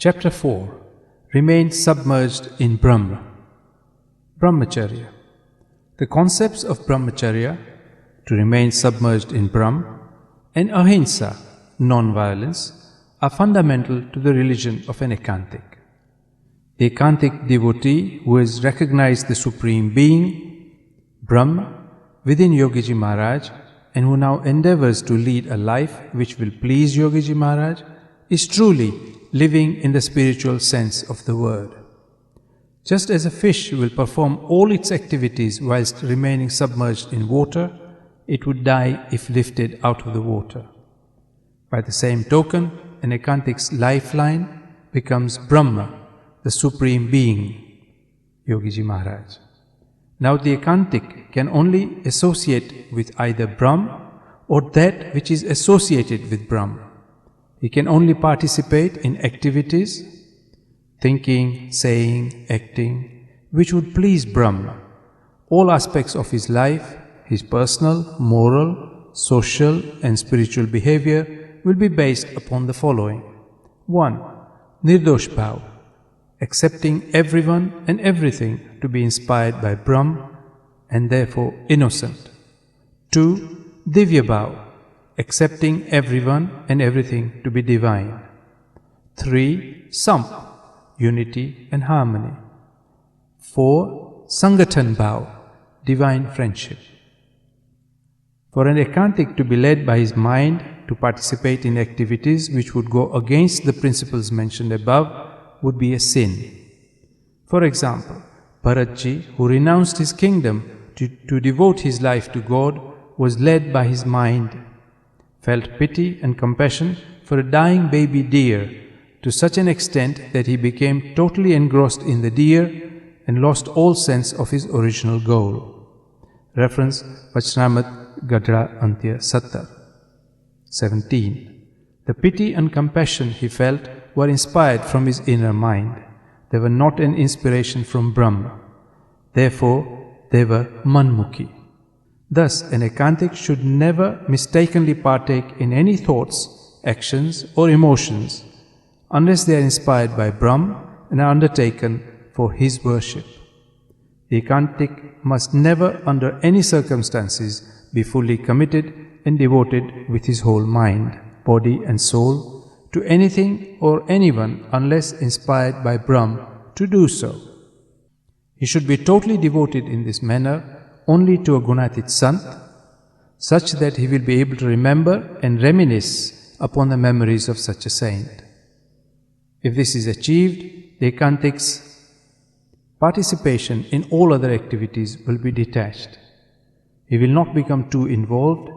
Chapter 4. Remain submerged in Brahma. Brahmacharya. The concepts of Brahmacharya, to remain submerged in Brahma, and Ahimsa, non-violence, are fundamental to the religion of an ekantik. The ekantik devotee who has recognized the Supreme Being, Brahma, within Yogiji Maharaj, and who now endeavors to lead a life which will please Yogiji Maharaj, is truly living in the spiritual sense of the word. Just as a fish will perform all its activities whilst remaining submerged in water, it would die if lifted out of the water. By the same token, an ekantik's lifeline becomes Brahma, the Supreme Being, Yogiji Maharaj. Now the ekantik can only associate with either Brahma or that which is associated with Brahma. He can only participate in activities, thinking, saying, acting, which would please Brahma. All aspects of his life, his personal, moral, social and spiritual behavior will be based upon the following. 1. Nirdosh bhav, accepting everyone and everything to be inspired by Brahma and therefore innocent. 2. Divya bhav, accepting everyone and everything to be divine. 3. Samp, unity and harmony. 4. Sangathan bhav, divine friendship. For an ekantik to be led by his mind to participate in activities which would go against the principles mentioned above would be a sin. For example, Bharatji, who renounced his kingdom to devote his life to God, was led by his mind, felt pity and compassion for a dying baby deer to such an extent that he became totally engrossed in the deer and lost all sense of his original goal. Reference Vachnamat Gadra Antya Sattar. 17. The pity and compassion he felt were inspired from his inner mind. They were not an inspiration from Brahma. Therefore, they were manmukhi. Thus, an ekantik should never mistakenly partake in any thoughts, actions or emotions unless they are inspired by Brahma and are undertaken for his worship. The ekantik must never under any circumstances be fully committed and devoted with his whole mind, body and soul to anything or anyone unless inspired by Brahma to do so. He should be totally devoted in this manner only to a Gunatit Sant, such that he will be able to remember and reminisce upon the memories of such a saint. If this is achieved, the ekantik's participation in all other activities will be detached. He will not become too involved,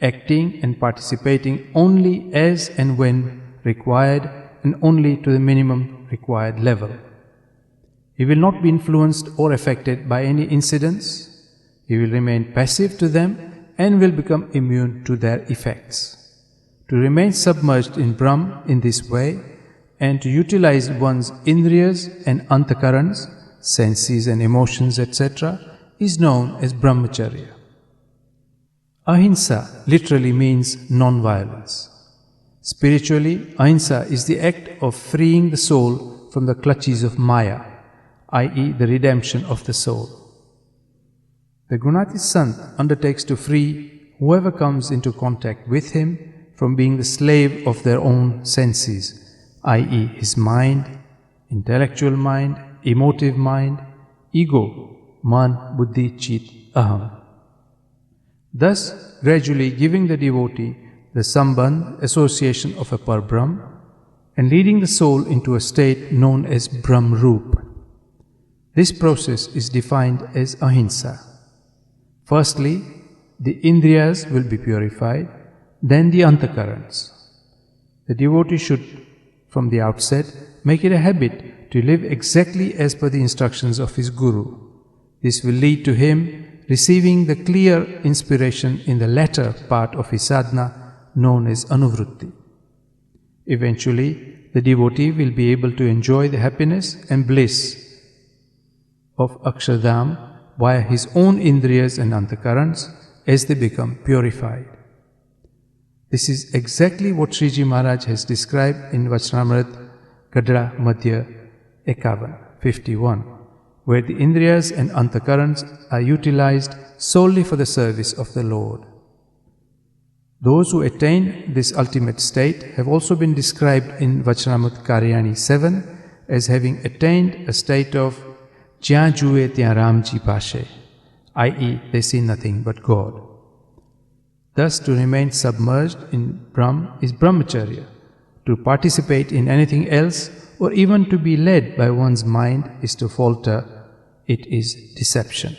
acting and participating only as and when required and only to the minimum required level. He will not be influenced or affected by any incidents. He will remain passive to them and will become immune to their effects. To remain submerged in Brahma in this way and to utilize one's indriyas and antakarans, senses and emotions, etc., is known as Brahmacharya. Ahimsa literally means non-violence. Spiritually, ahimsa is the act of freeing the soul from the clutches of Maya, i.e. the redemption of the soul. The Gunatit Sant undertakes to free whoever comes into contact with him from being the slave of their own senses, i.e. his mind, intellectual mind, emotive mind, ego, man, buddhi, chit, aham. Thus, gradually giving the devotee the sambandh, association of a Parbrahm, and leading the soul into a state known as Brahmrup. This process is defined as ahimsa. Firstly, the indriyas will be purified, then the antakarans. The devotee should, from the outset, make it a habit to live exactly as per the instructions of his guru. This will lead to him receiving the clear inspiration in the latter part of his sadhana known as anuvritti. Eventually, the devotee will be able to enjoy the happiness and bliss of Akshardham via his own indriyas and antakarans as they become purified. This is exactly what Shriji Maharaj has described in Vachnamrit Gadra Madhya 51, where the Indriyas and Antakarans are utilized solely for the service of the Lord. Those who attain this ultimate state have also been described in Vachanamrut Karyani 7 as having attained a state of Jyan jue tyan Ramji pashe, i.e. they see nothing but God. Thus, to remain submerged in Brahm is brahmacharya. To participate in anything else or even to be led by one's mind is to falter. It is deception.